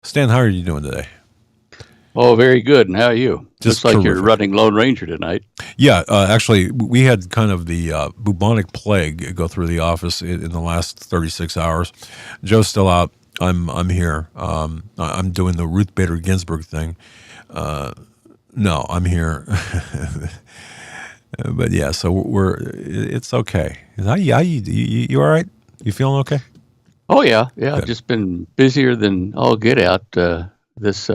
Stan, how are you doing today? Oh, very good. And how are you? Looks Just like you're terrific. running Lone Ranger tonight. Yeah, actually, we had kind of the bubonic plague go through the office in the last 36 hours. Joe's still out. I'm here. I'm doing the Ruth Bader Ginsburg thing. No, I'm here. But yeah, so it's okay. You all right? You feeling okay? Oh, yeah. I've Good. just been busier than all get out. This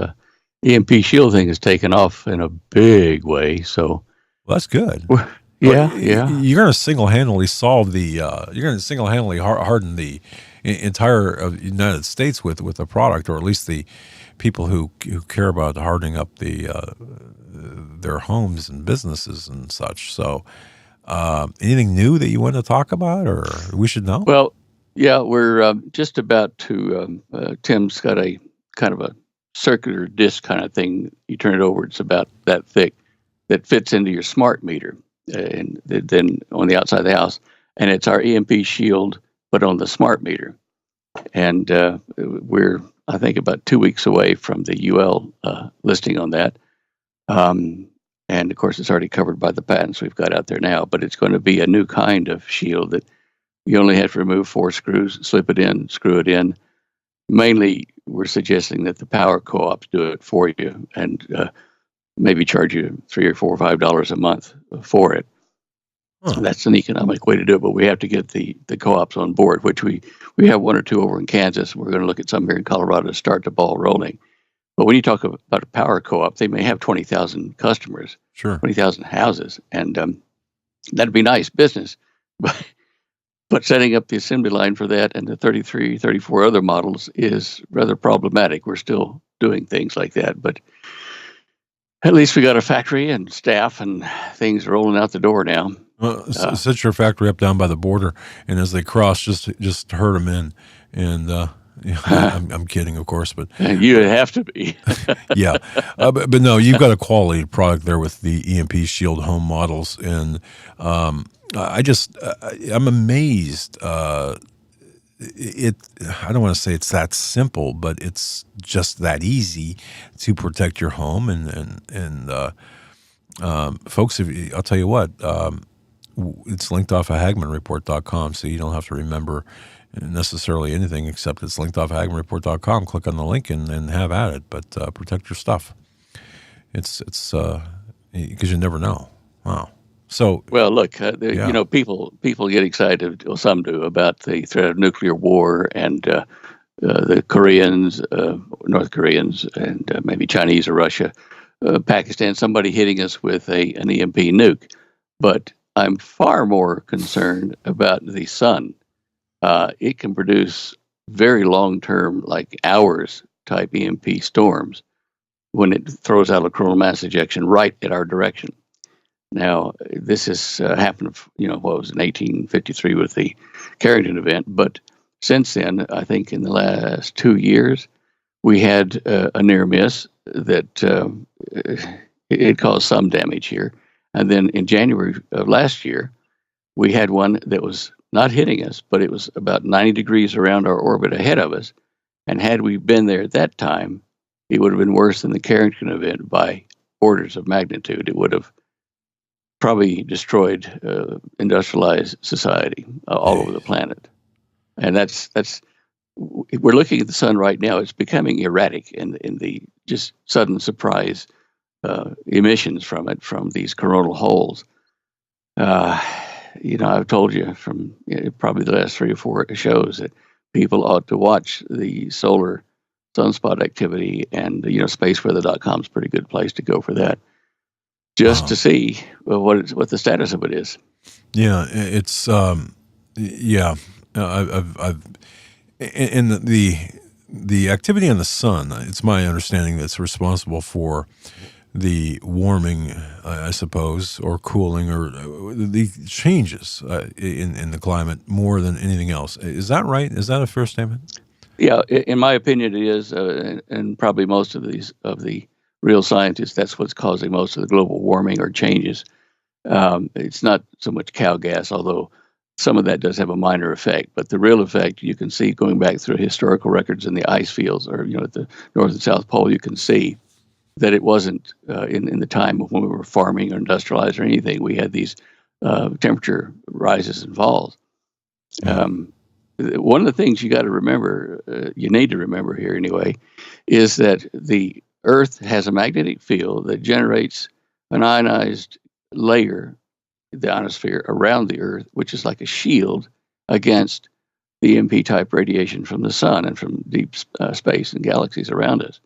EMP Shield thing has taken off in a big way. So, Well, that's good. Well, yeah. you're going to single-handedly solve the. You're going to single-handedly harden the entire of the United States with a product, or at least the people who care about hardening up their homes and businesses and such. So, anything new that you want to talk about, or we should know? Well, yeah, we're just about to. Tim's got a kind of a circular disc kind of thing. You turn it over, it's about that thick that fits into your smart meter. And then on the outside of the house, and it's our EMP Shield, but on the smart meter. And we're, I think, about 2 weeks away from the UL listing on that. And of course, it's already covered by the patents we've got out there now. But it's going to be a new kind of shield that you only have to remove 4 screws, slip it in, screw it in. Mainly, we're suggesting that the power co-ops do it for you, and maybe charge you $3 or $4 or $5 a month for it. Huh. That's an economic way to do it, but we have to get the co-ops on board, which we have 1 or 2 over in Kansas. We're going to look at some here in Colorado to start the ball rolling. But when you talk about a power co-op, they may have 20,000 customers, Sure. 20,000 houses, and that'd be nice business. But setting up the assembly line for that and the 33, 34 other models is rather problematic. We're still doing things like that, but at least we got a factory and staff and things rolling out the door now. Set your factory up down by the border, and as they cross, just herd them in. And yeah, I'm kidding, of course, but You have to be. yeah, but no, you've got a quality product there with the EMP Shield home models, and I'm amazed. I don't want to say it's that simple, but it's just that easy to protect your home, and folks, I'll tell you what. It's linked off of HagmannReport.com, so you don't have to remember necessarily anything except it's linked off of HagmannReport.com. Click on the link and have at it, but protect your stuff. It's because you never know. Wow. So Well, look, yeah, people get excited, or some do, about the threat of nuclear war and the Koreans, North Koreans, and maybe Chinese or Russia, Pakistan, somebody hitting us with an EMP nuke. But I'm far more concerned about the sun. It can produce very long-term, like hours type EMP storms when it throws out a coronal mass ejection right at our direction. Now, this has happened, what was it, in 1853 with the Carrington event, but since then, I think in the last 2 years, we had a near miss that it caused some damage here. And then in January of last year, we had one that was not hitting us, but it was about 90 degrees around our orbit ahead of us. And had we been there at that time, it would have been worse than the Carrington event by orders of magnitude. It would have probably destroyed industrialized society all over the planet. And that's we're looking at the sun right now. It's becoming erratic in the just sudden surprise emissions from it, from these coronal holes. I've told you from probably the last 3 or 4 shows that people ought to watch the solar sunspot activity, and spaceweather.com is a pretty good place to go for that, just to see what the status of it is. yeah, it's yeah. I've in the activity on the sun. It's my understanding that's responsible for the warming, I suppose, or cooling, or the changes in the climate more than anything else. Is that right? Is that a fair statement? Yeah, in my opinion, it is, and probably most of the real scientists, that's what's causing most of the global warming or changes. It's not so much cow gas, although some of that does have a minor effect, but the real effect you can see going back through historical records in the ice fields, or at the North and South Pole. You can see that it wasn't in the time of when we were farming or industrialized or anything. We had these temperature rises and falls. One of the things you got to remember, you need to remember here anyway, is that the Earth has a magnetic field that generates an ionized layer, the ionosphere around the Earth, which is like a shield against the EMP type radiation from the sun and from deep space and galaxies around us.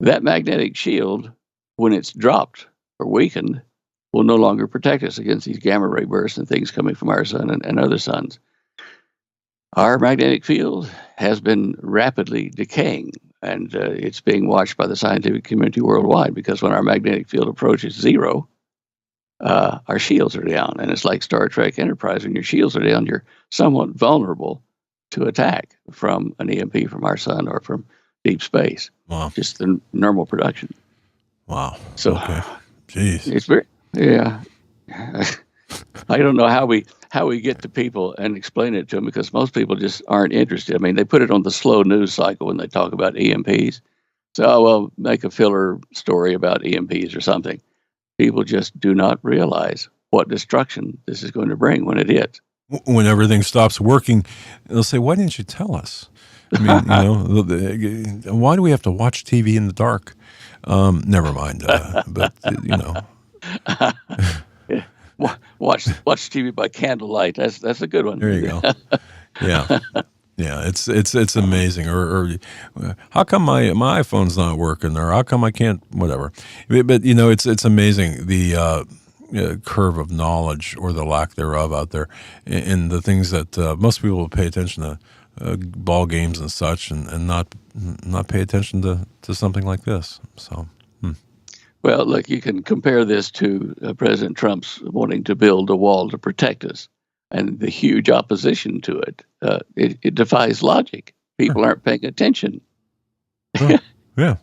That magnetic shield, when it's dropped or weakened, will no longer protect us against these gamma ray bursts and things coming from our sun and other suns. Our magnetic field has been rapidly decaying, and it's being watched by the scientific community worldwide, because when our magnetic field approaches zero, our shields are down. And it's like Star Trek Enterprise. When your shields are down, you're somewhat vulnerable to attack from an EMP from our sun or from deep space. Wow. Just the normal production. Wow. So, okay. Jeez. It's very, yeah. I don't know how we get to people and explain it to them, because most people just aren't interested. I mean, they put it on the slow news cycle when they talk about EMPs. So, make a filler story about EMPs or something. People just do not realize what destruction this is going to bring when it hits. When everything stops working, they'll say, "Why didn't you tell us?" I mean, why do we have to watch TV in the dark? Never mind. But Yeah. Watch TV by candlelight. That's a good one. There you go. Yeah. Yeah, it's amazing. Or how come my iPhone's not working? Or how come I can't? Whatever. But it's amazing the curve of knowledge, or the lack thereof, out there, and the things that most people will pay attention to, ball games and such, and not pay attention to something like this. So. Well, look, you can compare this to President Trump's wanting to build a wall to protect us, and the huge opposition to it. It defies logic. People aren't paying attention. Oh, yeah.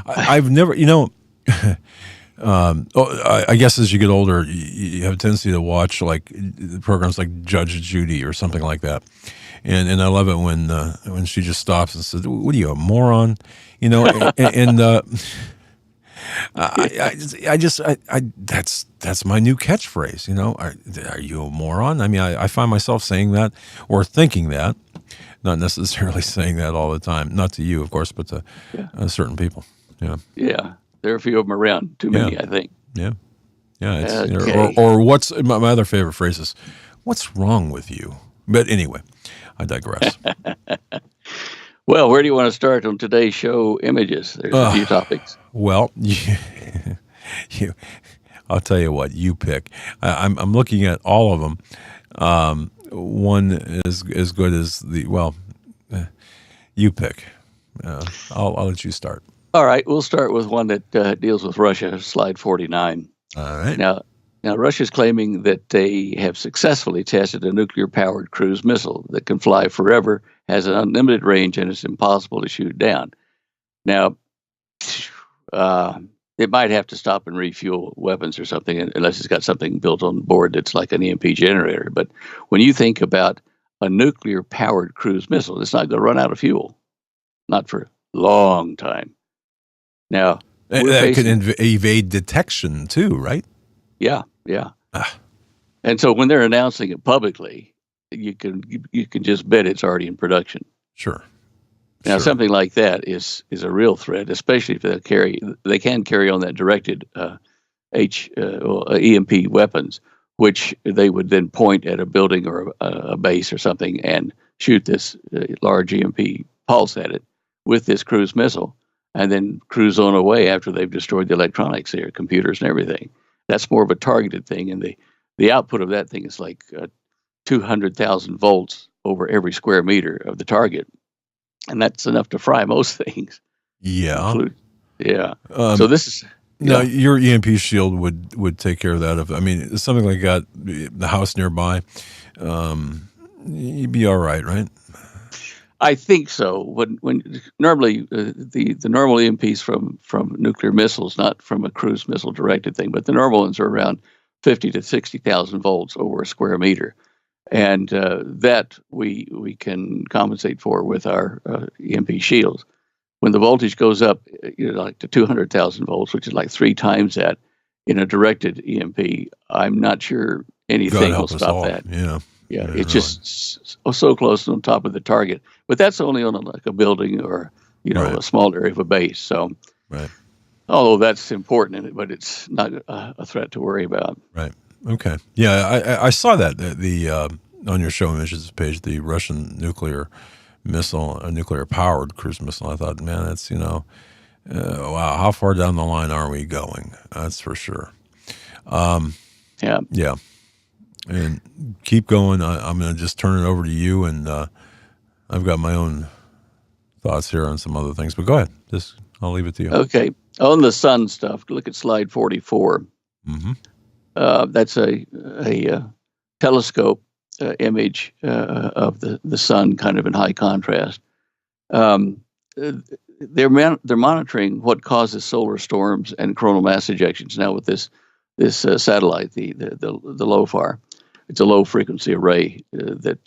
I've never, I guess as you get older, you have a tendency to watch like programs like Judge Judy or something like that. And I love it when she just stops and says, "What are you, a moron?" That's my new catchphrase. Are you a moron? I mean, I find myself saying that or thinking that, not necessarily saying that all the time. Not to you, of course, but to certain people. Yeah. Yeah. There are a few of them around. Too many, I think. Yeah. Yeah. It's, okay. or what's my other favorite phrase is, "What's wrong with you?" But anyway, I digress. Well, where do you want to start on today's show? Images. There's a few topics. Well, I'll tell you what, you pick. I'm looking at all of them. One is as good as you pick. I'll let you start. All right, we'll start with one that deals with Russia, slide 49. All right. Now Russia's claiming that they have successfully tested a nuclear-powered cruise missile that can fly forever, has an unlimited range, and it's impossible to shoot down. Now, it might have to stop and refuel weapons or something, unless it's got something built on board that's like an EMP generator. But when you think about a nuclear-powered cruise missile, it's not going to run out of fuel, not for a long time. Now, that could evade detection too, right? Yeah. And so when they're announcing it publicly, you can just bet it's already in production. Sure. Now, something like that is a real threat, especially if they can carry on that directed EMP weapons, which they would then point at a building or a base or something and shoot this large EMP pulse at it with this cruise missile, and then cruise on away after they've destroyed the electronics there, computers and everything. That's more of a targeted thing, and the output of that thing is like 200,000 volts over every square meter of the target, and that's enough to fry most things. Yeah. So this is now your EMP shield would take care of that. If something like that, the house nearby, you'd be all right? I think so. When normally the normal EMPs from nuclear missiles, not from a cruise missile directed thing, but the normal ones are around 50 to 60,000 volts over a square meter. And that we can compensate for with our EMP shields. When the voltage goes up, like to 200,000 volts, which is like 3 times that in a directed EMP, I'm not sure anything will stop that. Yeah, it's really. just so close on top of the target. But that's only on like a building or Right. a small area of a base. So, Right. although that's important in it, but it's not a threat to worry about. Right. Okay. Yeah, I saw that the on your show images page, the Russian nuclear missile, a nuclear powered cruise missile. I thought, man, that's wow, how far down the line are we going? That's for sure. Yeah. Yeah, and keep going. I'm going to just turn it over to you, and I've got my own thoughts here on some other things. But go ahead. I'll leave it to you. Okay. On the sun stuff, look at slide 44. Mm-hmm. That's a telescope image of the sun, kind of in high contrast. They're monitoring what causes solar storms and coronal mass ejections now with this satellite, the LOFAR. It's a low frequency array that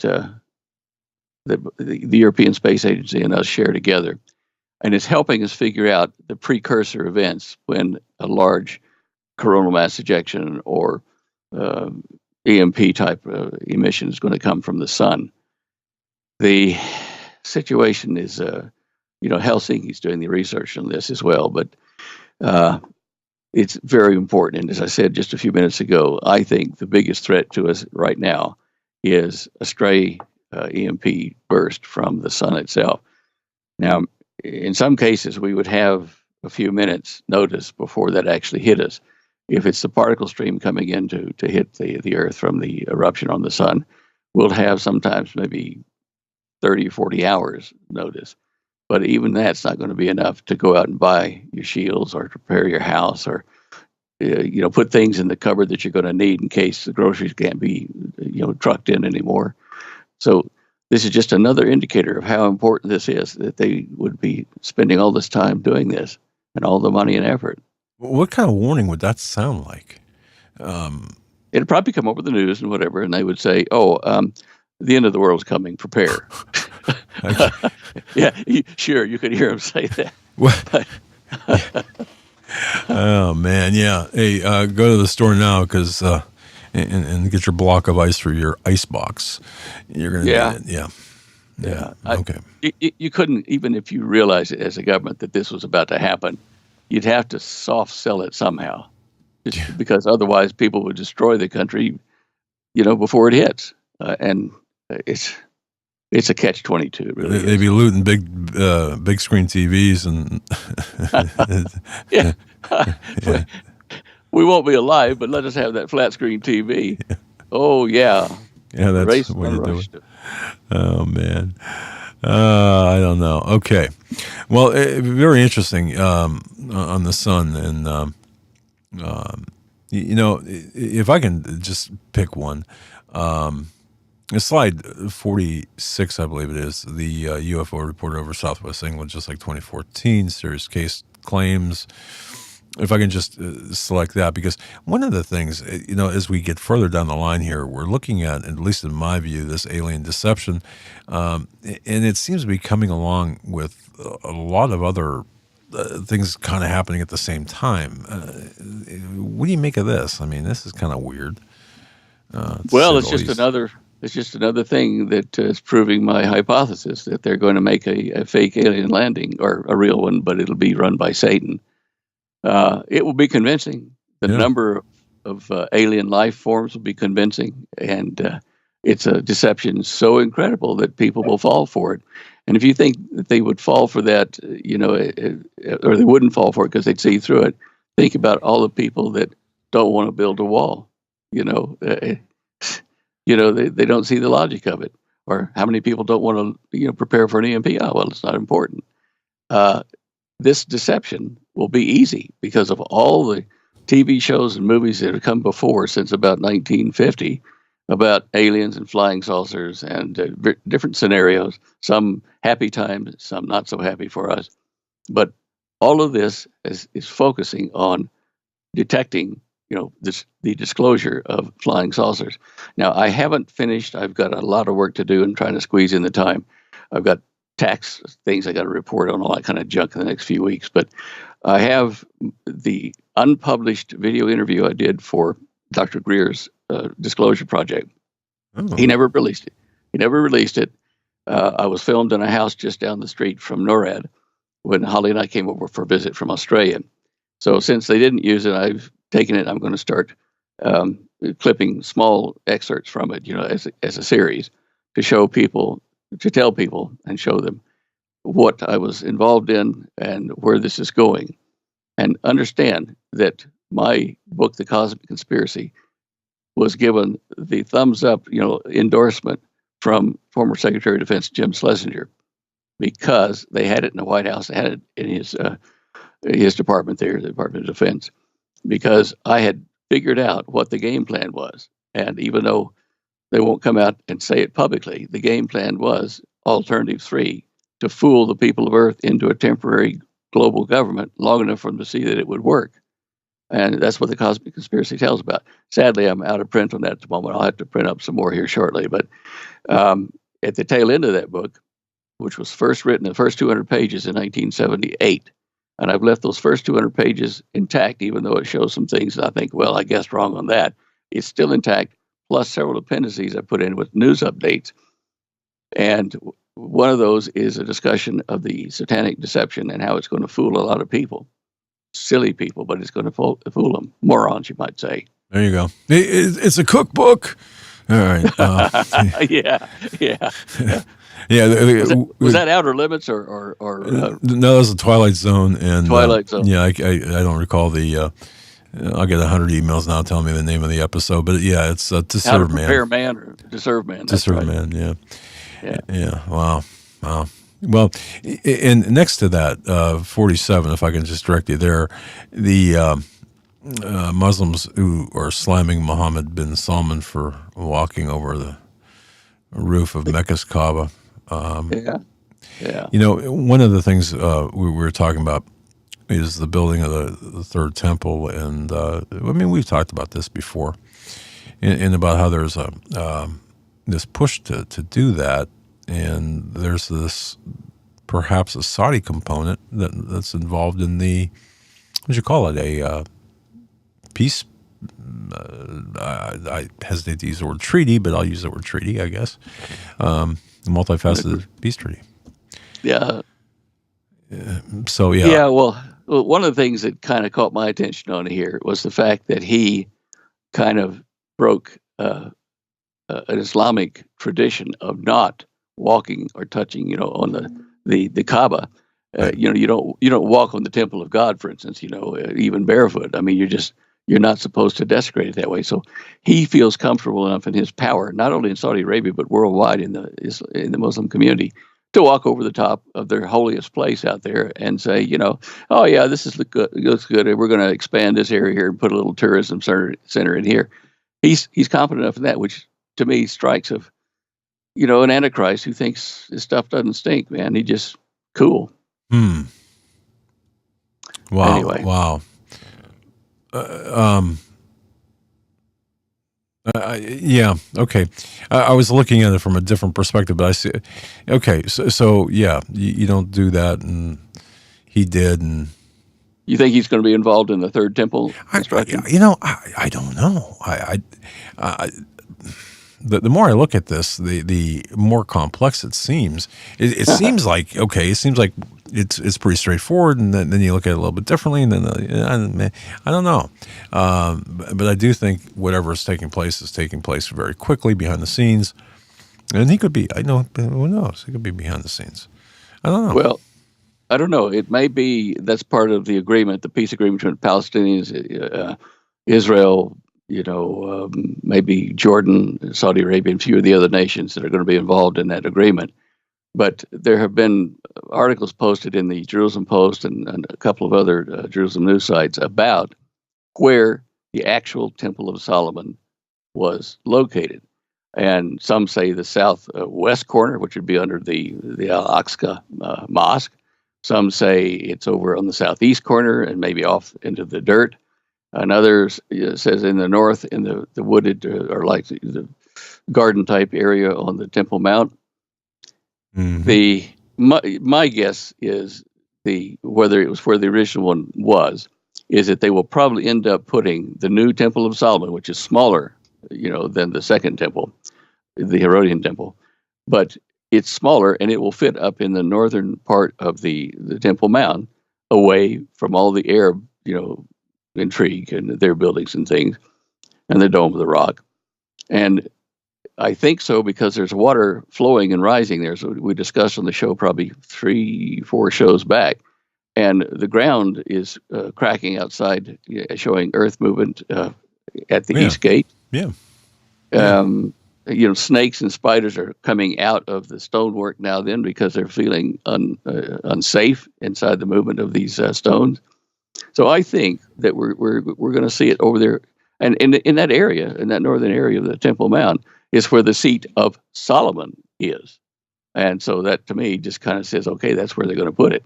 the European Space Agency and us share together, and it's helping us figure out the precursor events when a large coronal mass ejection or EMP type emission is going to come from the sun. The situation is, Helsinki's doing the research on this as well, but it's very important. And as I said just a few minutes ago, I think the biggest threat to us right now is a stray EMP burst from the sun itself. Now, in some cases, we would have a few minutes notice before that actually hit us. If it's the particle stream coming in to hit the Earth from the eruption on the sun, we'll have sometimes maybe 30 or 40 hours notice. But even that's not going to be enough to go out and buy your shields or prepare your house or put things in the cupboard that you're going to need in case the groceries can't be trucked in anymore. So this is just another indicator of how important this is, that they would be spending all this time doing this and all the money and effort. What kind of warning would that sound like? It'd probably come over the news and whatever, and they would say, the end of the world's coming, prepare. Yeah, sure, you could hear them say that. Oh, man, yeah. Hey, go to the store now because and get your block of ice for your ice box. You're going to need it. Yeah. Okay. You couldn't, even if you realize it as a government that this was about to happen, you'd have to soft sell it somehow, because otherwise people would destroy the country, before it hits. And it's a catch-22. Really, they'd be looting big screen TVs and yeah. We won't be alive, but let us have that flat screen TV. Yeah. Oh yeah, that's the way to do it. Oh man. I don't know. Okay. Well, very interesting on the sun. And, if I can just pick one, slide 46, I believe it is, the UFO reported over Southwest England, just like 2014, serious case claims. If I can just select that, because one of the things, as we get further down the line here, we're looking at least in my view, this alien deception, and it seems to be coming along with a lot of other things kind of happening at the same time. What do you make of this? I mean, this is kind of weird. It's just another thing that is proving my hypothesis that they're going to make a fake alien landing, or a real one, but it'll be run by Satan. It will be convincing. The number of alien life forms will be convincing, and it's a deception so incredible that people will fall for it. And if you think that they would fall for that, or they wouldn't fall for it because they'd see through it, think about all the people that don't want to build a wall. They don't see the logic of it. Or how many people don't want to, prepare for an EMP? Oh, well, it's not important. This deception will be easy because of all the TV shows and movies that have come before since about 1950 about aliens and flying saucers and different scenarios, some happy times, some not so happy for us. But all of this is focusing on detecting the disclosure of flying saucers. Now, I haven't finished. I've got a lot of work to do and trying to squeeze in the time. I've got tax things I got to report on, all that kind of junk in the next few weeks. But I have the unpublished video interview I did for Dr. Greer's disclosure project. Oh. He never released it. I was filmed in a house just down the street from NORAD when Holly and I came over for a visit from Australia. So since they didn't use it, I've taken it. I'm going to start clipping small excerpts from it, as a series to show people, to tell people and show them what I was involved in and where this is going. And understand that my book, The Cosmic Conspiracy, was given the thumbs up, endorsement from former Secretary of Defense Jim Schlesinger, because they had it in the White House, they had it in his department there, the Department of Defense, because I had figured out what the game plan was. And even though they won't come out and say it publicly, the game plan was Alternative 3, to fool the people of Earth into a temporary global government long enough for them to see that it would work. And that's what the Cosmic Conspiracy tells about. Sadly, I'm out of print on that at the moment. I'll have to print up some more here shortly. But at the tail end of that book, which was first written, the first 200 pages in 1978, and I've left those first 200 pages intact, even though it shows some things that I think, well, I guessed wrong on that. It's still intact, plus several appendices I put in with news updates. And one of those is a discussion of the satanic deception and how it's going to fool a lot of people. Silly people, but it's going to fool them. Morons, you might say. There you go. It's a cookbook. All right. Yeah. Yeah. Was that Outer Limits or no, that was the Twilight Zone. And Twilight Zone. Yeah, I don't recall the. I'll get 100 emails now telling me the name of the episode, but yeah, it's To Serve Man. Prepare Man or To Serve Man. To Serve Man. Yeah. Wow. Well, and next to that, 47, if I can just direct you there, the Muslims who are slamming Mohammed bin Salman for walking over the roof of Mecca's Kaaba. One of the things we were talking about is the building of the third temple, and we've talked about this before, and about how there's this push to do that. And there's this, perhaps a Saudi component that's involved in the, what do you call it, a peace, I hesitate to use the word treaty, but I'll use the word treaty, I guess, a multifaceted peace treaty. Yeah. So, yeah. Yeah, well, one of the things that kind of caught my attention on here was the fact that he kind of broke an Islamic tradition of not walking or touching, on the Kaaba. You don't walk on the temple of God, for instance, even barefoot. I mean, you're not supposed to desecrate it that way. So he feels comfortable enough in his power, not only in Saudi Arabia, but worldwide in the Muslim community, to walk over the top of their holiest place out there and say, oh yeah, this looks good. We're going to expand this area here and put a little tourism center in here. He's confident enough in that, which to me strikes of, an antichrist who thinks his stuff doesn't stink, man. He just cool. Wow. Anyway. Wow. Yeah. Okay. I was looking at it from a different perspective, but I see. Okay. So yeah, you don't do that, and he did, and. You think he's going to be involved in the third temple construction? I don't know. The more I look at this, the more complex it seems. It seems like it's pretty straightforward, and then you look at it a little bit differently, and then I don't know. But I do think whatever is taking place very quickly behind the scenes, and he could be. I know, who knows? He could be behind the scenes. I don't know. Well, I don't know. It may be that's part of the agreement, the peace agreement between Palestinians, Israel. Maybe Jordan, Saudi Arabia, and a few of the other nations that are going to be involved in that agreement. But there have been articles posted in the Jerusalem Post and a couple of other Jerusalem news sites about where the actual Temple of Solomon was located. And some say the southwest corner, which would be under the Al-Aqsa Mosque. Some say it's over on the southeast corner and maybe off into the dirt. Another says in the north, in the wooded or like the garden type area on the Temple Mount. My guess is whether it was where the original one was, is that they will probably end up putting the new Temple of Solomon, which is smaller, than the second temple, the Herodian temple, but it's smaller and it will fit up in the northern part of the Temple Mount, away from all the Arab, intrigue and their buildings and things, and the Dome of the Rock. And I think so because there's water flowing and rising there. So we discussed on the show probably 3-4 shows back, and the ground is cracking outside, showing earth movement at the east gate. Yeah. Snakes and spiders are coming out of the stonework now then because they're feeling unsafe inside the movement of these stones. So I think that we're going to see it over there, and in that area, in that northern area of the Temple Mount, is where the seat of Solomon is. And so that, to me, just kind of says, okay, that's where they're going to put it.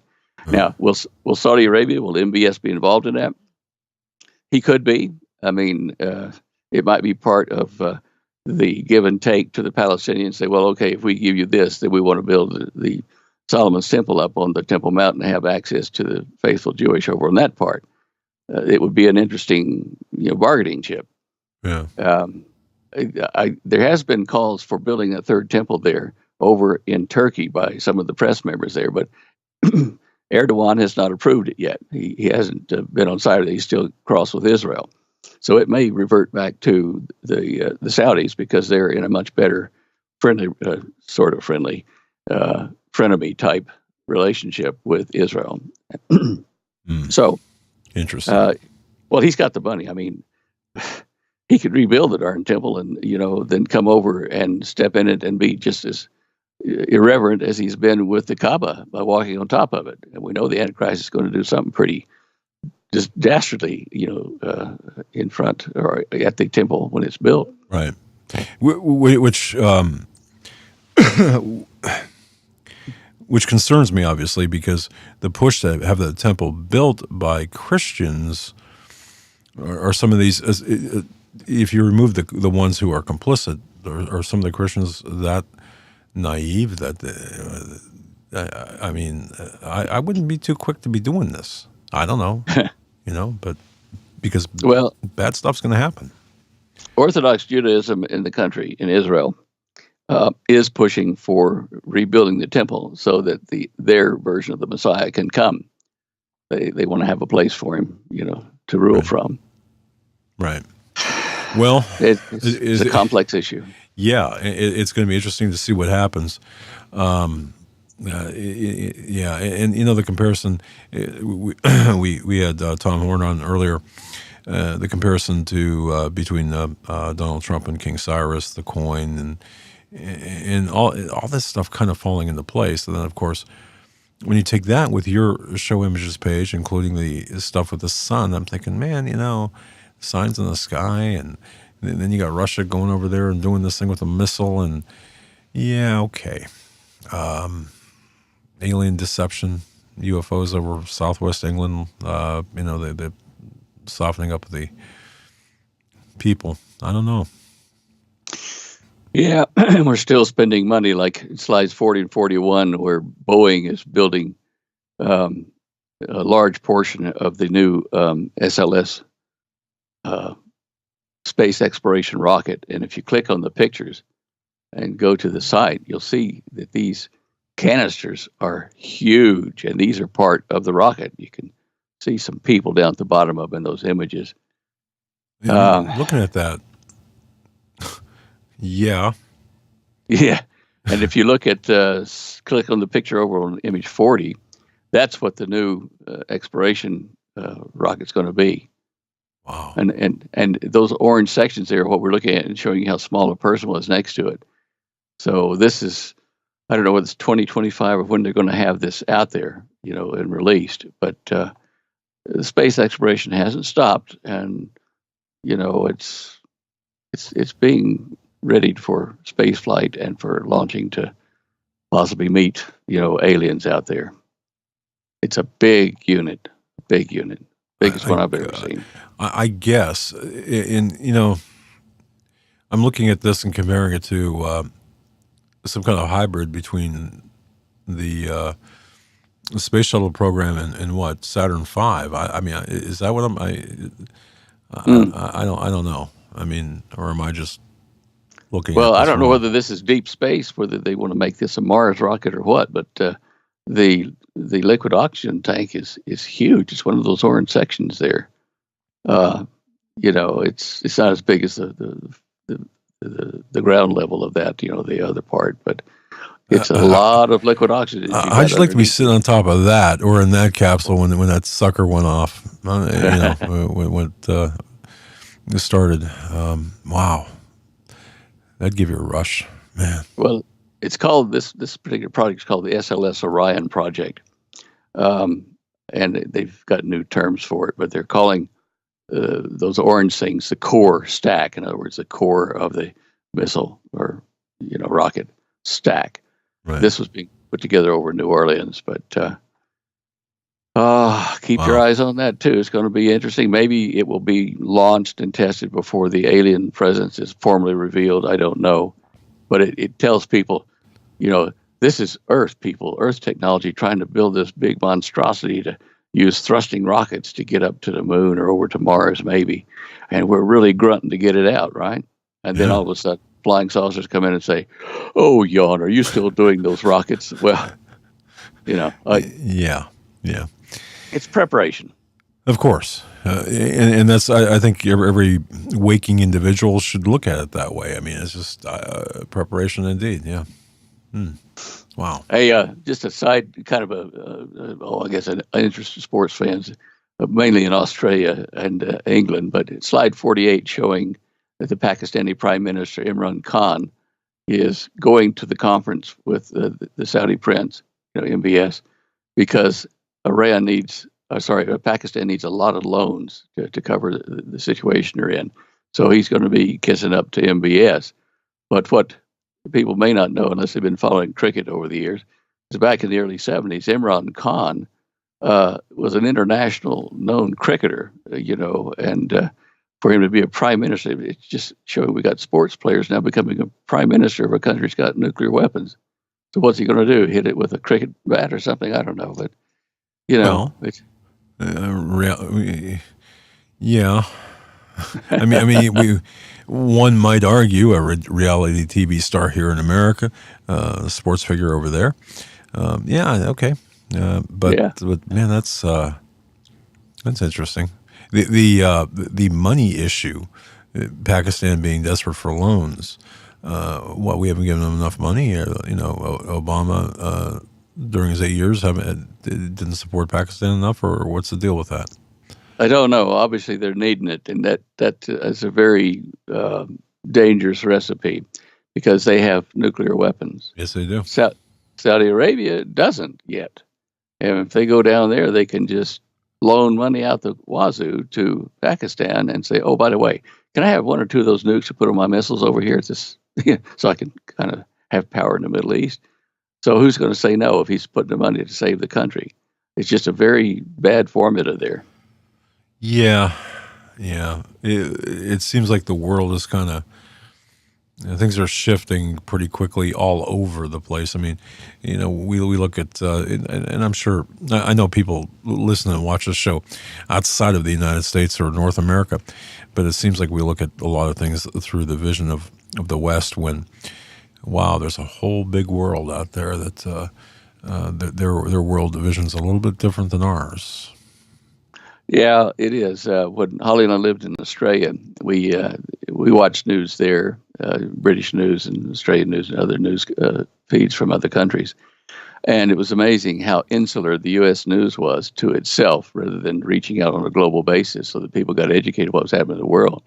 Now, will Saudi Arabia, will MBS be involved in that? He could be. I mean, it might be part of the give and take to the Palestinians. Say, well, okay, if we give you this, then we want to build the Solomon's Temple up on the Temple Mount and have access to the faithful Jewish over on that part. It would be an interesting, bargaining chip. Yeah. There has been calls for building a third temple there over in Turkey by some of the press members there, but Erdogan has not approved it yet. He hasn't been on side of it. He's still cross with Israel. So it may revert back to the Saudis because they're in a much better frenemy type relationship with Israel. So interesting. Well, he's got the money. I mean, he could rebuild the darn temple and, then come over and step in it and be just as irreverent as he's been with the Kaaba by walking on top of it. And we know the Antichrist is going to do something pretty just dastardly, in front or at the temple when it's built. Right. Which which concerns me, obviously, because the push to have the temple built by Christians are some of these. If you remove the ones who are complicit, or some of the Christians that naive that I wouldn't be too quick to be doing this. I don't know, but because bad stuff's going to happen. Orthodox Judaism in the country, in Israel, is pushing for rebuilding the temple so that their version of the Messiah can come. They want to have a place for him, to rule from. Right. Well, it's a complex issue. Yeah, it's going to be interesting to see what happens. And the comparison we had Tom Horn on earlier. The comparison to between Donald Trump and King Cyrus, the coin, and all this stuff kind of falling into place. And then, of course, when you take that with your show images page, including the stuff with the sun, I'm thinking, man, signs in the sky, and then you got Russia going over there and doing this thing with a missile, and okay, alien deception, UFOs over southwest England, they're softening up the people. I don't know. Yeah, we're still spending money, like slides 40 and 41, where Boeing is building a large portion of the new SLS space exploration rocket. And if you click on the pictures and go to the site, you'll see that these canisters are huge, and these are part of the rocket. You can see some people down at the bottom of in those images. Looking at that. Yeah. And if you look at, click on the picture over on image 40, that's what the new exploration rocket's going to be. Wow. And those orange sections there are what we're looking at and showing you how small a person was next to it. So this is, I don't know whether it's 2025 or when they're going to have this out there, and released. But the space exploration hasn't stopped, and it's being readied for space flight and for launching to possibly meet aliens out there. It's a big unit. biggest one I've ever seen. I guess. In I'm looking at this and comparing it to some kind of hybrid between the space shuttle program and what Saturn V. I mean, is that what I don't know. I mean, or am I just looking Well, at I this don't know wrong? whether this is deep space, whether they want to make this a Mars rocket or what, but the liquid oxygen tank is huge. It's one of those orange sections there. Uh, it's not as big as the ground level of that, the other part, but it's a lot of liquid oxygen you How'd got you like to be underneath. sitting on top of that, or in that capsule when that sucker went off? When it started. Wow, that'd give you a rush, man. Well, it's called this particular project is called the SLS Orion project, um, and they've got new terms for it, but they're calling those orange things the core stack. In other words, the core of the missile or rocket stack. Right. This was being put together over New Orleans, but keep your Wow. eyes on that too. It's going to be interesting. Maybe it will be launched and tested before the alien presence is formally revealed. I don't know, but it tells people, this is Earth people, Earth technology trying to build this big monstrosity to use thrusting rockets to get up to the moon or over to Mars, maybe. And we're really grunting to get it out, right? And then Yeah. all of a sudden, flying saucers come in and say, "Oh, Jan, are you still doing those rockets?" Well, Yeah. it's preparation. Of course, and that's I think every waking individual should look at it that way. I mean, it's just preparation indeed. Yeah. Wow. Hey, just a side, kind of I guess an interest in sports fans, mainly in Australia and England. But slide 48 showing that the Pakistani Prime Minister Imran Khan is going to the conference with the Saudi prince, MBS, because Pakistan needs a lot of loans to cover the situation they're in. So he's going to be kissing up to MBS. But what people may not know, unless they've been following cricket over the years, is back in the early 70s, Imran Khan was an international known cricketer, and for him to be a prime minister, it's just showing we got sports players now becoming a prime minister of a country that's got nuclear weapons. So what's he going to do? Hit it with a cricket bat or something? I don't know, but Well, it's yeah. One might argue a reality TV star here in America, a sports figure over there. Yeah, okay. But man, that's interesting. The money issue, Pakistan being desperate for loans. We haven't given them enough money. Obama during his 8 years didn't support Pakistan enough, or what's the deal with that? I don't know. Obviously, they're needing it, and that is a very dangerous recipe because they have nuclear weapons. Yes, they do. Saudi Arabia doesn't yet, and if they go down there, they can just loan money out the wazoo to Pakistan and say, "Oh, by the way, can I have one or two of those nukes to put on my missiles over here at this, so I can kind of have power in the Middle East?" So who's going to say no if he's putting the money to save the country? It's just a very bad formula there. Yeah. It seems like the world is kind of things are shifting pretty quickly all over the place. I mean, we look at and I'm sure I know people listen and watch this show outside of the United States or North America, but it seems like we look at a lot of things through the vision of the West. When wow, there's a whole big world out there that their world division's a little bit different than ours. Yeah, it is. When Holly and I lived in Australia, we watched news there, British news and Australian news and other news feeds from other countries. And it was amazing how insular the U.S. news was to itself rather than reaching out on a global basis so that people got educated what was happening in the world.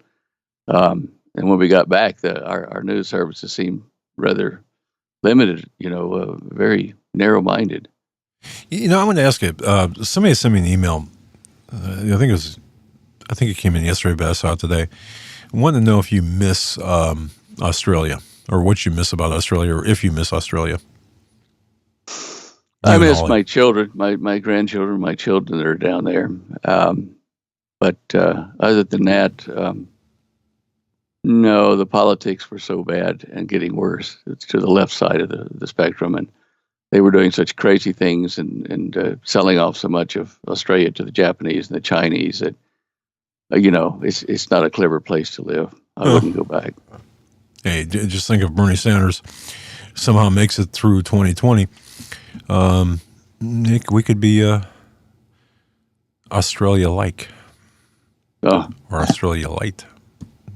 And when we got back, our news services seemed rather limited, very narrow-minded. I want to ask you, somebody sent me an email. I think it came in yesterday, but I saw it today. I want to know if you miss Australia, or what you miss about Australia, or if you miss Australia. I miss my children, my grandchildren, my children that are down there. But other than that, no, the politics were so bad and getting worse. It's to the left side of the spectrum, and they were doing such crazy things and selling off so much of Australia to the Japanese and the Chinese that it's not a clever place to live. I wouldn't go back. Hey, just think if Bernie Sanders somehow makes it through 2020, Nick, we could be Australia-like Oh, or Australia-light.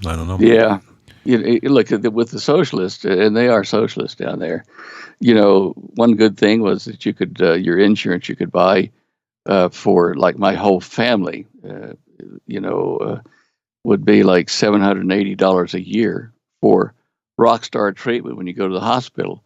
I don't know. yeah. Look with the socialists, and they are socialists down there. One good thing was that you could your insurance you could buy for like my whole family. Would be like $780 a year for rockstar treatment when you go to the hospital.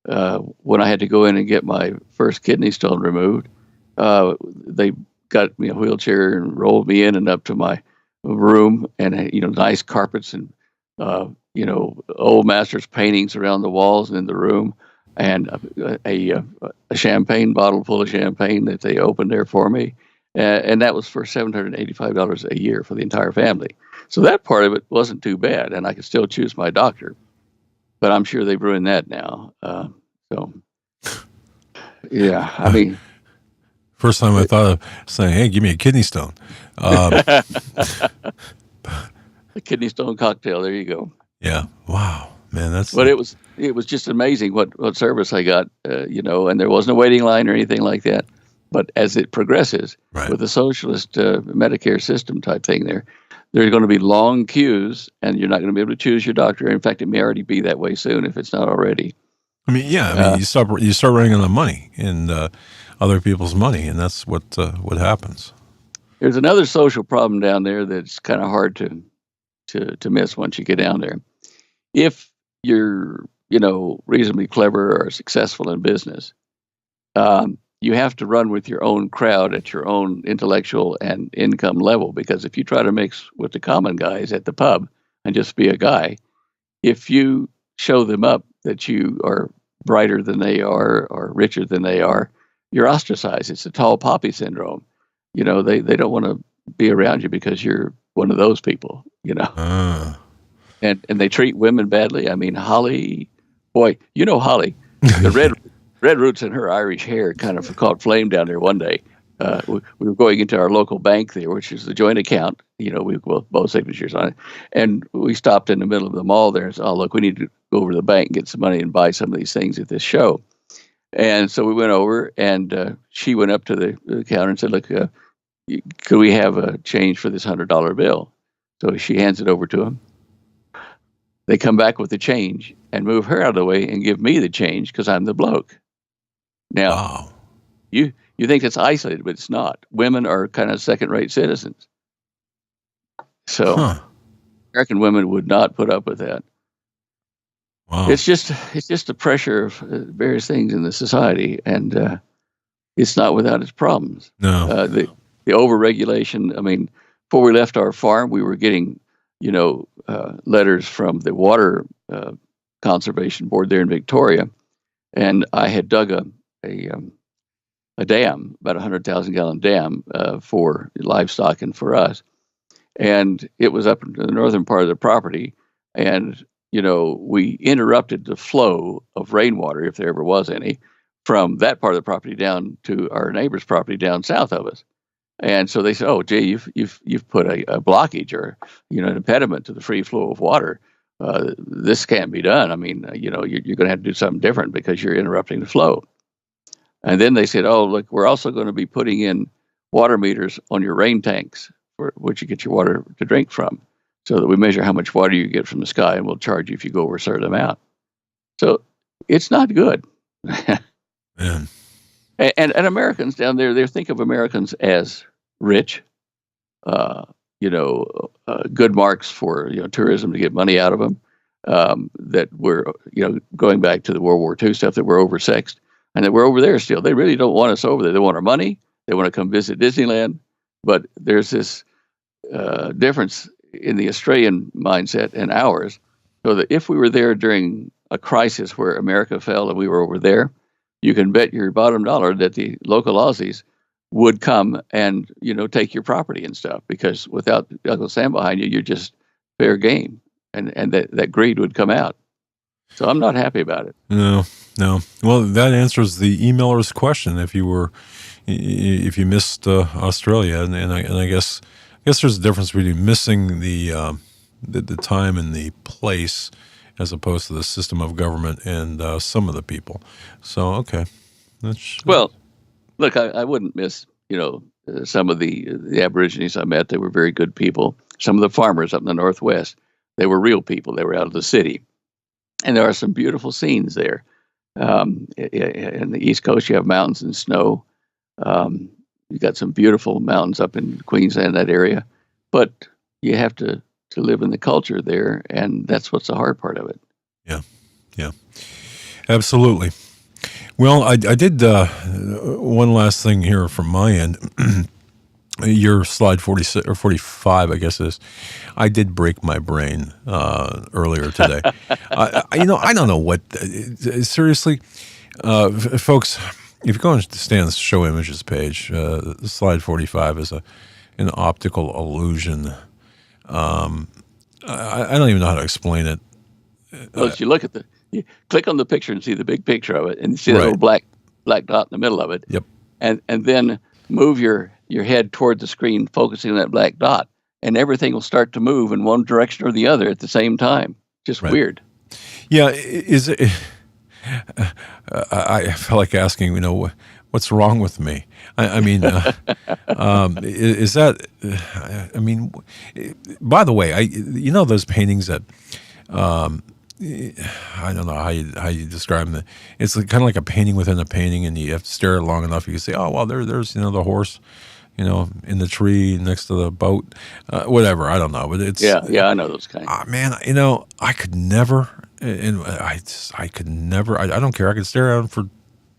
When I had to go in and get my first kidney stone removed, they got me a wheelchair and rolled me in and up to my room, and nice carpets and old masters paintings around the walls and in the room, and a champagne bottle full of champagne that they opened there for me. And that was for $785 a year for the entire family. So that part of it wasn't too bad, and I could still choose my doctor. But I'm sure they've ruined that now. Yeah, I mean, First time I thought of saying, "Hey, give me a kidney stone." a kidney stone cocktail. There you go. Yeah. Wow, man, that's. But it was just amazing what service I got. And there wasn't a waiting line or anything like that. But as it progresses Right. with the socialist Medicare system type thing, there's going to be long queues, and you're not going to be able to choose your doctor. In fact, it may already be that way soon if it's not already. I mean, yeah. I mean, you start running on the money and other people's money, and that's what happens. There's another social problem down there that's kind of hard to miss once you get down there. If you're reasonably clever or successful in business, you have to run with your own crowd at your own intellectual and income level, because if you try to mix with the common guys at the pub and just be a guy, if you show them up that you are brighter than they are or richer than they are, you're ostracized. It's the tall poppy syndrome. They don't want to be around you because you're one of those people, and they treat women badly. I mean, Holly, boy, Holly, the red roots in her Irish hair kind of caught flame down there one day. We were going into our local bank there, which is the joint account. We both signatures on it, and we stopped in the middle of the mall there and said, "Oh, look, we need to go over to the bank and get some money and buy some of these things at this show." And so we went over, and she went up to the counter and said, "Look, could we have a change for this $100 bill?" So she hands it over to him. They come back with the change and move her out of the way and give me the change because I'm the bloke. Now, Wow. you think it's isolated, but it's not. Women are kind of second-rate citizens. So American women would not put up with that. Wow. It's just the pressure of various things in the society, and it's not without its problems. No. The overregulation. I mean, before we left our farm, we were getting letters from the water conservation board there in Victoria, and I had dug a dam, about 100,000 gallon dam for livestock and for us, and it was up in the northern part of the property, and we interrupted the flow of rainwater, if there ever was any, from that part of the property down to our neighbor's property down south of us. And so they said, "Oh, gee, you've put a blockage or an impediment to the free flow of water. This can't be done. I mean, you're going to have to do something different because you're interrupting the flow." And then they said, "Oh, look, we're also going to be putting in water meters on your rain tanks, for which you get your water to drink from, so that we measure how much water you get from the sky, and we'll charge you if you go over a certain amount." So it's not good. Man. And Americans down there, they think of Americans as rich, good marks for tourism to get money out of them. That we're going back to the World War II stuff, that we're oversexed, and that we're over there still. They really don't want us over there. They want our money. They want to come visit Disneyland. But there's this difference in the Australian mindset and ours, so that if we were there during a crisis where America fell and we were over there, you can bet your bottom dollar that the local Aussies would come and take your property and stuff, because without Uncle Sam behind you, you're just fair game, and that greed would come out. So I'm not happy about it. No, no. Well, that answers the emailer's question. If you missed Australia, and I guess there's a difference between missing the time and the place, as opposed to the system of government and some of the people. So okay, Well, look, I wouldn't miss some of the Aborigines I met. They were very good people. Some of the farmers up in the Northwest, they were real people. They were out of the city. And there are some beautiful scenes there. In the East Coast, you have mountains and snow. You've got some beautiful mountains up in Queensland, that area. But you have to live in the culture there, and that's what's the hard part of it. Yeah, absolutely. Well, I did one last thing here from my end. Your slide 46 or 45, I guess it is. I did break my brain earlier today. I don't know what. Seriously, folks, if you go and stay on the show images page, slide 45 is an optical illusion. I don't even know how to explain it. Well, if you click on the picture and see the big picture of it, and see that little black dot in the middle of it. Yep. And then move your head toward the screen, focusing on that black dot, and everything will start to move in one direction or the other at the same time. Just weird. Yeah. Is it? I felt like asking, what's wrong with me? I mean, is that? I mean, by the way, those paintings that. I don't know how you describe them. It's kind of like a painting within a painting, and you have to stare at it long enough. You can say, "Oh, well, there's the horse, in the tree next to the boat, whatever." I don't know, but it's I know those kinds. Man, I could never, and I could never. I don't care. I could stare at them for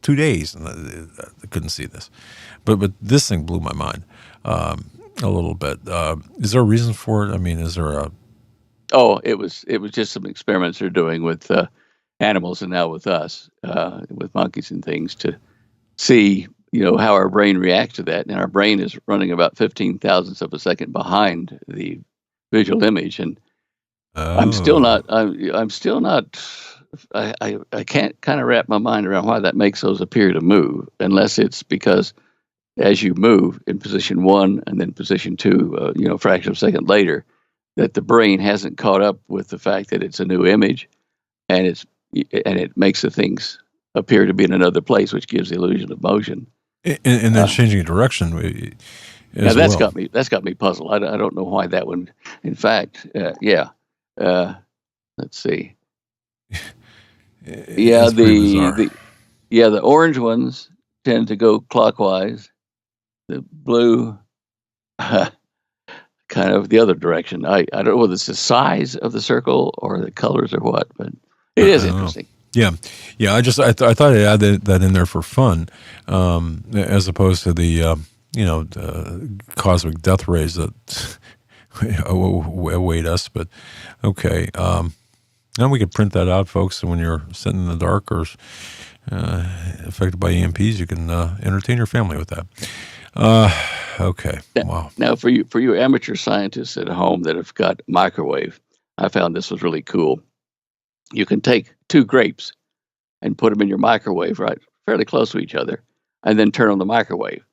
2 days, and I couldn't see this. But this thing blew my mind a little bit. Is there a reason for it? I mean, is there a Oh, it was just some experiments they're doing with animals, and now with us, with monkeys and things, to see how our brain reacts to that. And our brain is running about 15 thousandths of a second behind the visual image, and I'm still not. I can't kind of wrap my mind around why that makes those appear to move, unless it's because as you move in position 1 and then position 2, a fraction of a second later, that the brain hasn't caught up with the fact that it's a new image, and it makes the things appear to be in another place, which gives the illusion of motion. And then changing direction. Now that's got me puzzled. I don't know why that one. In fact, let's see. The orange ones tend to go clockwise. The blue. Kind of the other direction. I don't know whether it's the size of the circle or the colors or what, but it is interesting. Yeah. I thought I'd add that in there for fun, as opposed to the cosmic death rays that await us. But okay, and we could print that out, folks. And when you're sitting in the dark or affected by EMPs, you can entertain your family with that. Okay. Wow. Now, for you amateur scientists at home that have got microwave, I found this was really cool. You can take 2 grapes and put them in your microwave, right, fairly close to each other, and then turn on the microwave,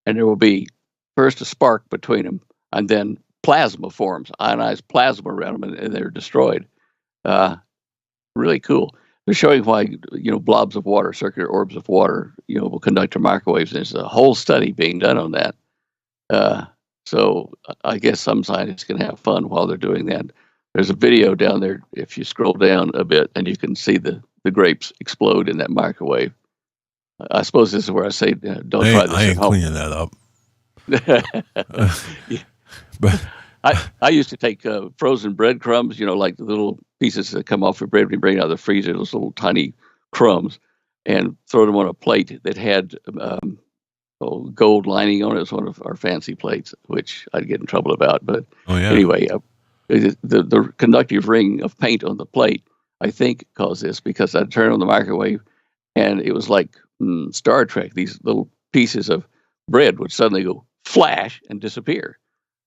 and there will be first a spark between them, and then plasma forms, ionized plasma around them, and they're destroyed. Really cool. They're showing why blobs of water, circular orbs of water, will conduct to microwaves. There's a whole study being done on that. So I guess some scientists can have fun while they're doing that. There's a video down there if you scroll down a bit, and you can see the grapes explode in that microwave. I suppose this is where I say don't try this I ain't at home. cleaning that up. But I used to take frozen breadcrumbs, like the little pieces that come off your bread when you bring it out of the freezer, those little tiny crumbs, and throw them on a plate that had gold lining on it. It's one of our fancy plates, which I'd get in trouble about. But anyway, the conductive ring of paint on the plate, I think, caused this, because I'd turn on the microwave, and it was like Star Trek, these little pieces of bread would suddenly go flash and disappear.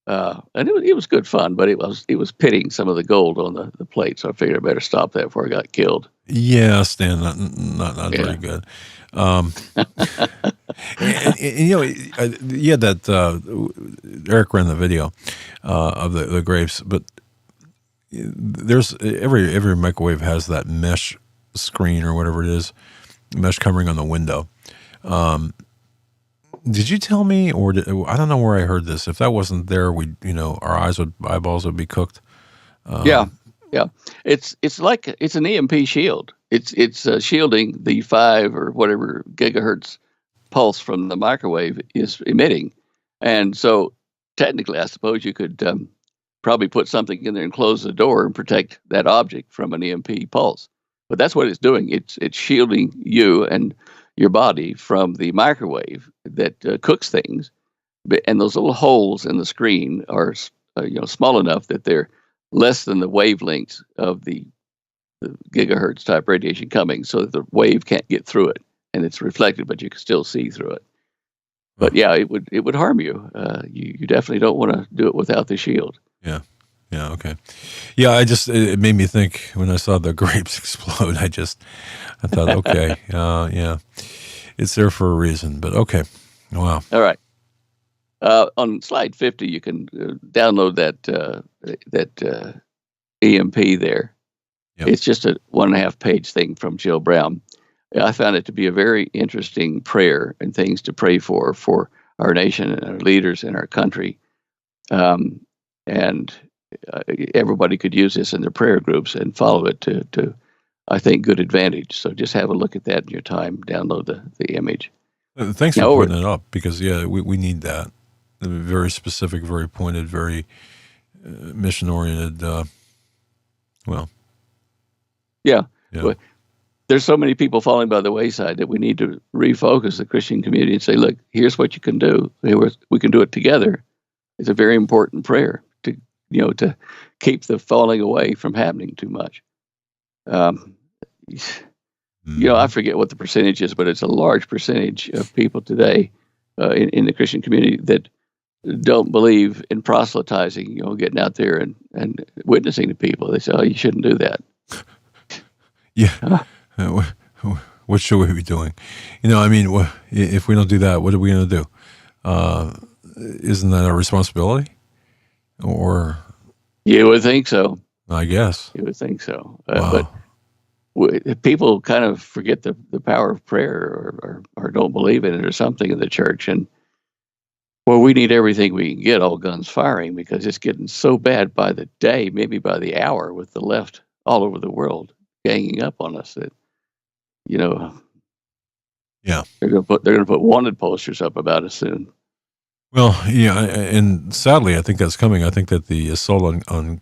And it was good fun, but it was pitting some of the gold on the plate. So I figured I better stop that before I got killed. Yeah, Stan, not very good. Um, and, yeah, that Eric ran the video of the grapes, but there's every microwave has that mesh screen or whatever it is, mesh covering on the window. Did you tell me, or I don't know where I heard this? If that wasn't there, our eyeballs would be cooked. Yeah. It's like it's an EMP shield. It's shielding the 5 or whatever gigahertz pulse from the microwave is emitting, and so technically, I suppose you could probably put something in there and close the door and protect that object from an EMP pulse. But that's what it's doing. It's shielding you and your body from the microwave that cooks things. And those little holes in the screen are small enough that they're less than the wavelengths of the gigahertz type radiation coming, so that the wave can't get through it, and it's reflected, but you can still see through it. But yeah, it would harm you. You definitely don't want to do it without the shield. Yeah. Yeah. Okay. Yeah. It made me think when I saw the grapes explode. I thought, okay, yeah, it's there for a reason. But okay, wow. All right. On slide 50, you can download that EMP there. Yep. It's just a 1.5 page thing from Jill Brown. I found it to be a very interesting prayer and things to pray for our nation and our leaders in our country. And everybody could use this in their prayer groups and follow it to I think, good advantage. So just have a look at that in your time. Download the image. Thanks for putting it up, because, yeah, we need that. Very specific, very pointed, very mission-oriented. Yeah. Well, there's so many people falling by the wayside that we need to refocus the Christian community and say, look, here's what you can do. We can do it together. It's a very important prayer to keep the falling away from happening too much. I forget what the percentage is, but it's a large percentage of people today in the Christian community that don't believe in proselytizing, getting out there and witnessing to people. They say, oh, you shouldn't do that. Yeah. What should we be doing? If we don't do that, what are we going to do? Isn't that our responsibility? Or you would think so. I guess you would think so. Wow. But people kind of forget the power of prayer, or don't believe in it, or something in the church. And we need everything we can get, all guns firing, because it's getting so bad by the day, maybe by the hour, with the left all over the world ganging up on us. That yeah, they're going to put wanted posters up about us soon. Well, yeah, and sadly, I think that's coming. I think that the assault on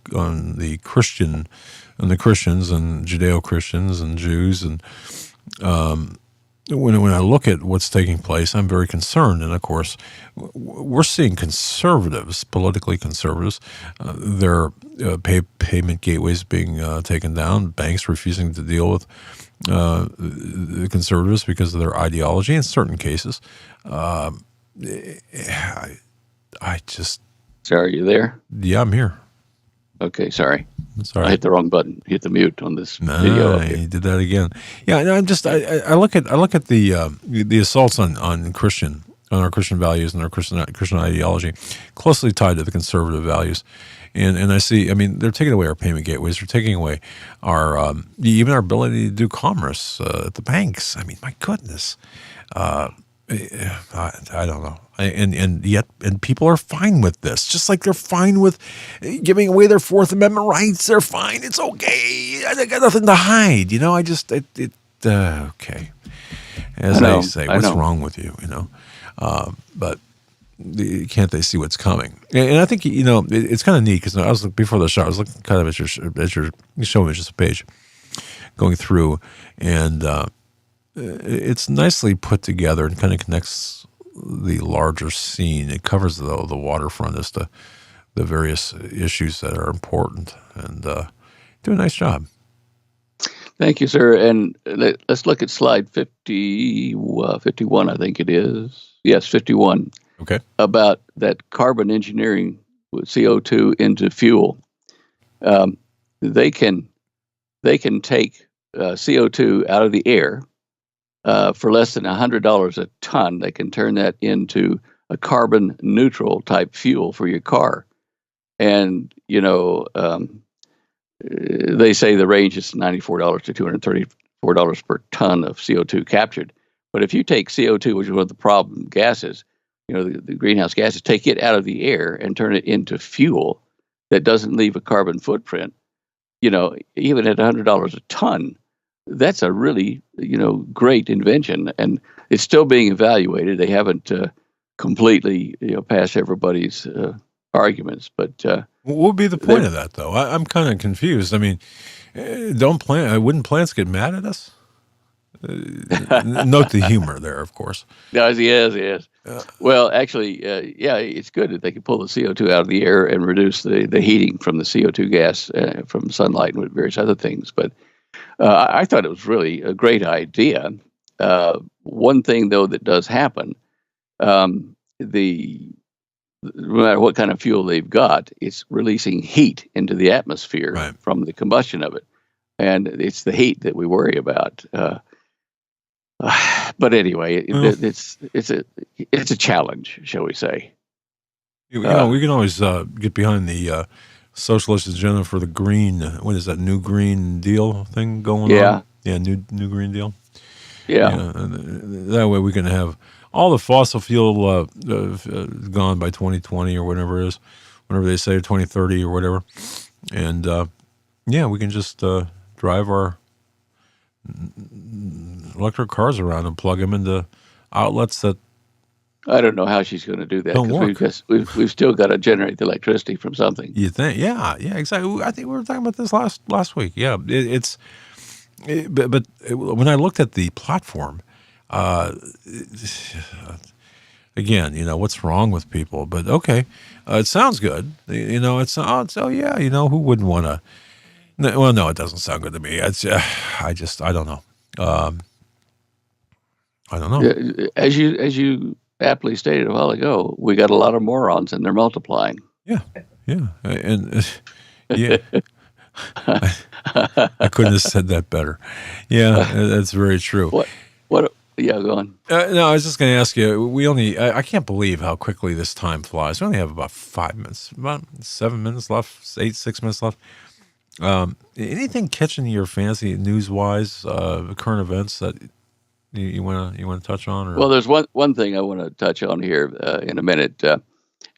the Christians and Judeo-Christians and Jews, and when I look at what's taking place, I'm very concerned. And of course, we're seeing conservatives, politically conservatives, their payment gateways being taken down, banks refusing to deal with the conservatives because of their ideology in certain cases. I just... Sorry, are you there? Yeah, I'm here. Okay, sorry. Sorry. I hit the wrong button. Hit the mute on this video. You did that again. Yeah, no, I look at the assaults on our Christian values and our Christian ideology, closely tied to the conservative values. And I see, they're taking away our payment gateways. They're taking away our even our ability to do commerce at the banks. My goodness. I don't know. And yet people are fine with this, just like they're fine with giving away their Fourth Amendment rights. They're fine. It's okay. I got nothing to hide. Okay. As they say, what's wrong with you? But can't they see what's coming? And I think, it's kind of neat, because I was before the show, I was looking kind of at your showing me just a page going through, and it's nicely put together and kind of connects the larger scene. It covers the waterfront as to the various issues that are important, and do a nice job. Thank you, sir. And let's look at slide 51, I think it is. Yes, 51, Okay. about that carbon engineering with CO2 into fuel. Um, they can take CO2 out of the air for less than $100 a ton. They can turn that into a carbon neutral type fuel for your car. And, they say the range is $94 to $234 per ton of CO2 captured. But if you take CO2, which is one of the problem gases, the greenhouse gases, take it out of the air and turn it into fuel that doesn't leave a carbon footprint, even at $100 a ton, that's a really, great invention. And it's still being evaluated. They haven't completely, passed everybody's arguments, but What would be the point of that, though? I'm kind of confused. I mean, wouldn't plants get mad at us? Note the humor there, of course. yes. Well, actually, it's good that they can pull the CO2 out of the air and reduce the heating from the CO2 gas from sunlight and various other things. But I thought it was really a great idea. One thing, though, that does happen, no matter what kind of fuel they've got, it's releasing heat into the atmosphere Right. from the combustion of it. And it's the heat that we worry about. But anyway, it's a challenge, shall we say? We can always get behind the socialist agenda for the green. What is that new Green Deal thing going on? Yeah, new Green Deal. Yeah. That way we can have all the fossil fuel gone by 2020 or whatever it is, whenever they say 2030 or whatever, and we can just drive our electric cars around and plug them into outlets that I don't know how she's going to do that don't work. because we've still got to generate the electricity from something. You think? Yeah, exactly. I think we were talking about this last week. Yeah, but when I looked at the platform, again, what's wrong with people? But okay, it sounds good. Who wouldn't want to? Well, no, it doesn't sound good to me. It's I don't know. I don't know. As you aptly stated a while ago, we got a lot of morons and they're multiplying. Yeah, and yeah. I couldn't have said that better. Yeah, that's very true. What? Yeah, go on. No, I was just going to ask you. I can't believe how quickly this time flies. We only have about 5 minutes, about 7 minutes left, 6 minutes left. Anything catching your fancy news-wise, current events that you want to touch on? Or? Well, there's one thing I want to touch on here in a minute.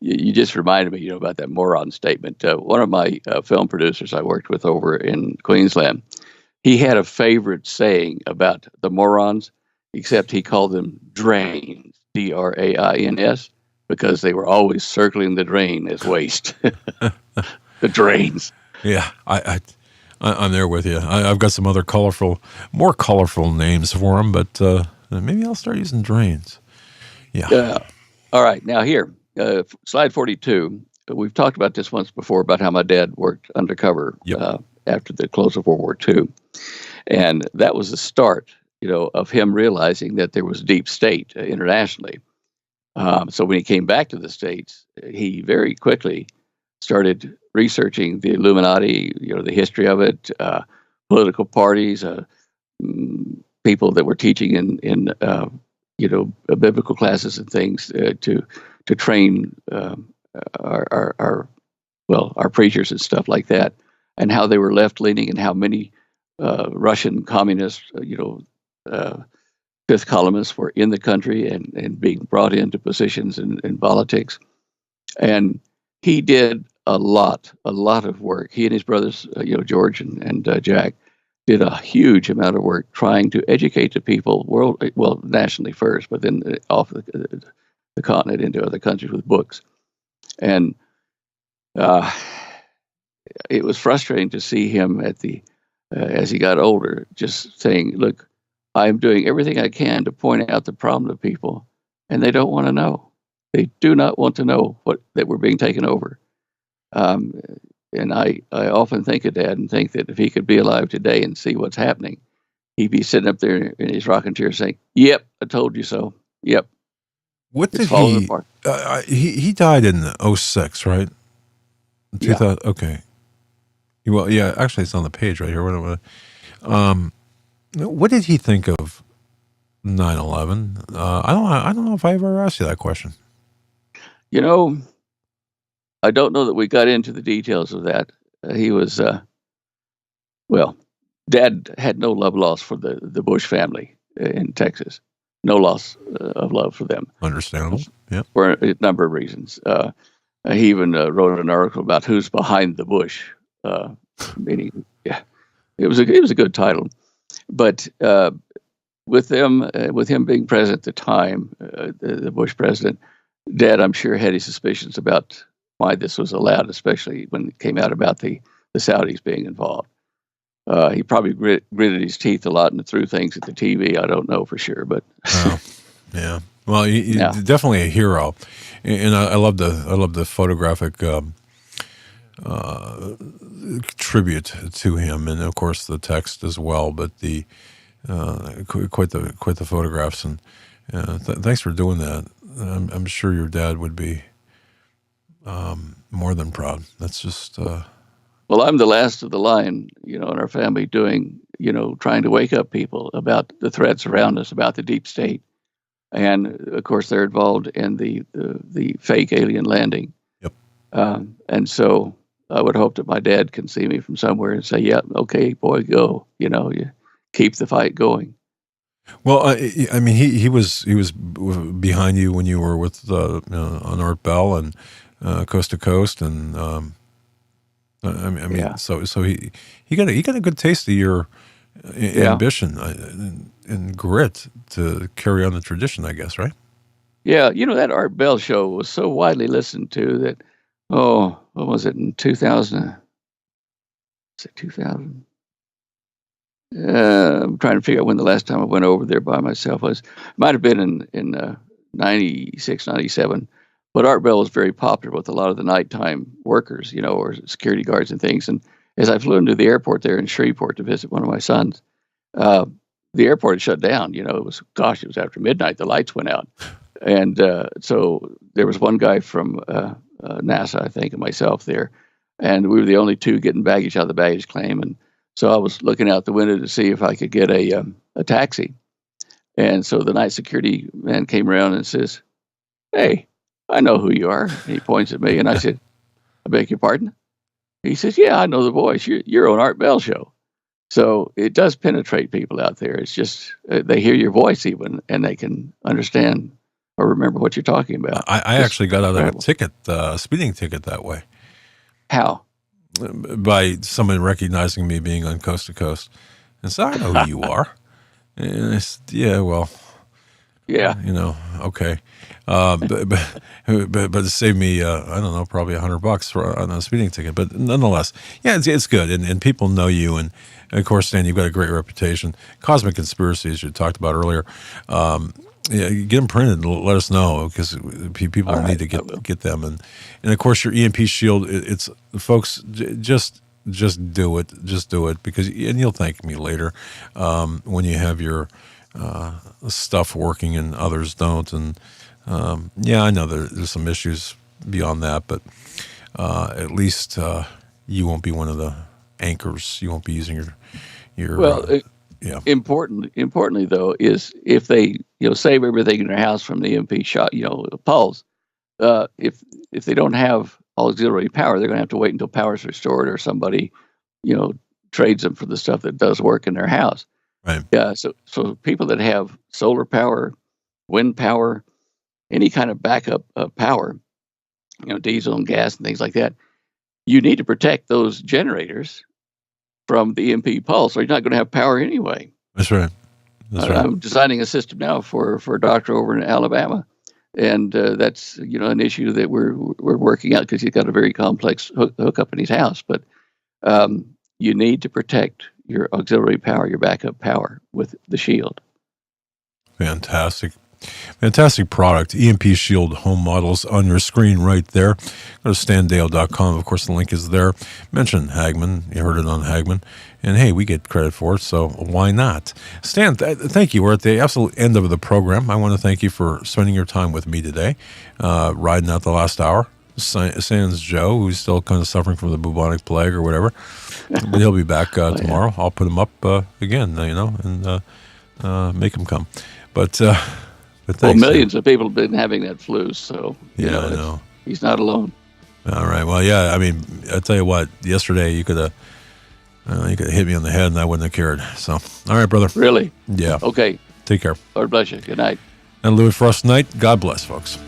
You just reminded me, about that moron statement. One of my film producers I worked with over in Queensland, he had a favorite saying about the morons, except he called them drains, DRAINS, because they were always circling the drain as waste. The drains. Yeah, I'm there with you. I've got some other more colorful names for them, but maybe I'll start using drains. Yeah. All right. Now here, slide 42. We've talked about this once before about how my dad worked undercover after the close of World War II. And that was the start, of him realizing that there was deep state internationally. So when he came back to the States, he very quickly started researching the Illuminati, the history of it, political parties, people that were teaching in biblical classes and things to train our preachers and stuff like that, and how they were left leaning, and how many Russian communists, fifth columnists were in the country and being brought into positions in politics. And he did a lot of work. He and his brothers, George and Jack, did a huge amount of work trying to educate the people, nationally first, but then off the continent into other countries with books. And it was frustrating to see him as he got older, just saying, "Look, I'm doing everything I can to point out the problem to people, and they don't want to know. They do not want to know that we're being taken over." And I often think of Dad and think that if he could be alive today and see what's happening, he'd be sitting up there in his rocking chair saying, "Yep, I told you so. Yep, What it's did falling he? apart." He died in '06, right? Yeah. 2000. Okay. Well, yeah. Actually, it's on the page right here. What did he think of 9/11? I don't know if I ever asked you that question. You know, I don't know that we got into the details of that. He was, well, Dad had no love lost for the Bush family in Texas. No loss of love for them Understandable. Yeah. for a number of reasons. He even wrote an article about who's behind the Bush, meaning, yeah, it was a good title. But with him being president at the time, the Bush president, Dad, I'm sure, had his suspicions about why this was allowed, especially when it came out about the Saudis being involved. He probably gritted his teeth a lot and threw things at the TV. I don't know for sure, but Oh, yeah. Well, he's yeah, definitely a hero, and I love the photographic tribute to him, and of course the text as well. But the quite the photographs, and thanks for doing that. I'm sure your dad would be more than proud. That's just well, I'm the last of the line, in our family doing, trying to wake up people about the threats around us, about the deep state, and of course they're involved in the fake alien landing. yep. And so I would hope that my dad can see me from somewhere and say, "Yeah, okay, boy, go." You keep the fight going. Well, I mean, he was behind you when you were with on Art Bell and Coast to Coast, and Yeah, so he got a good taste of your yeah, ambition and grit to carry on the tradition, I guess, right? yeah. That Art Bell show was so widely listened to that. Oh, what was it in 2000? Was it 2000? I'm trying to figure out when the last time I went over there by myself was. Might have been in 96, 97. But Art Bell was very popular with a lot of the nighttime workers, or security guards and things. And as I flew into the airport there in Shreveport to visit one of my sons, uh, the airport had shut down. It was after midnight. The lights went out, and so there was one guy from NASA, I think, and myself there, and we were the only two getting baggage out of the baggage claim. And so I was looking out the window to see if I could get a taxi. And so the night security man came around and says, "Hey, I know who you are." And he points at me, and I said, "I beg your pardon?" He says, "Yeah, I know the voice. You're on Art Bell show." So it does penetrate people out there. It's just they hear your voice even, and they can understand or remember what you're talking about. I Just actually got out of incredible. a speeding ticket that way How? by someone recognizing me being on Coast to Coast, and so I know who you are. And I said, yeah, well, Yeah. okay, but it saved me, I don't know, probably $100 on a speeding ticket. But nonetheless, yeah, it's good, and people know you, and of course, Stan, you've got a great reputation. Cosmic Conspiracies you talked about earlier. Yeah, get them printed. And let us know because people All need right. to I will. get them, and of course your EMP Shield. It's folks just do it, because and you'll thank me later when you have your stuff working and others don't. And yeah, I know there's some issues beyond that, but at least you won't be one of the anchors. You won't be using your Well, yeah. importantly though, is if they save everything in their house from the EMP shot, pulse. If they don't have auxiliary power, they're going to have to wait until power is restored, or somebody, you know, trades them for the stuff that does work in their house. Right. Yeah. So people that have solar power, wind power, any kind of backup power, diesel and gas and things like that, you need to protect those generators from the EMP pulse, or you're not going to have power anyway. That's right. That's right. I'm designing a system now for a doctor over in Alabama, and that's an issue that we're working out because he's got a very complex hookup in his house. But you need to protect your auxiliary power, your backup power with the shield. Fantastic. Fantastic product. EMP Shield home models on your screen right there. Go to standdale.com. Of course, the link is there. Mention Hagmann. You heard it on Hagmann. And hey, we get credit for it, so why not? Stan, thank you. We're at the absolute end of the program. I want to thank you for spending your time with me today, riding out the last hour. Sans Joe, who's still kind of suffering from the bubonic plague or whatever. But he'll be back tomorrow. Yeah. I'll put him up again, and make him come. But thanks, well, millions of people have been having that flu, so I know. He's not alone. All right. Well, yeah, I mean, I tell you what, yesterday you could have hit me on the head and I wouldn't have cared. So, all right, brother. Really? Yeah. Okay. Take care. Lord bless you. Good night. And Louis Frost tonight. God bless, folks.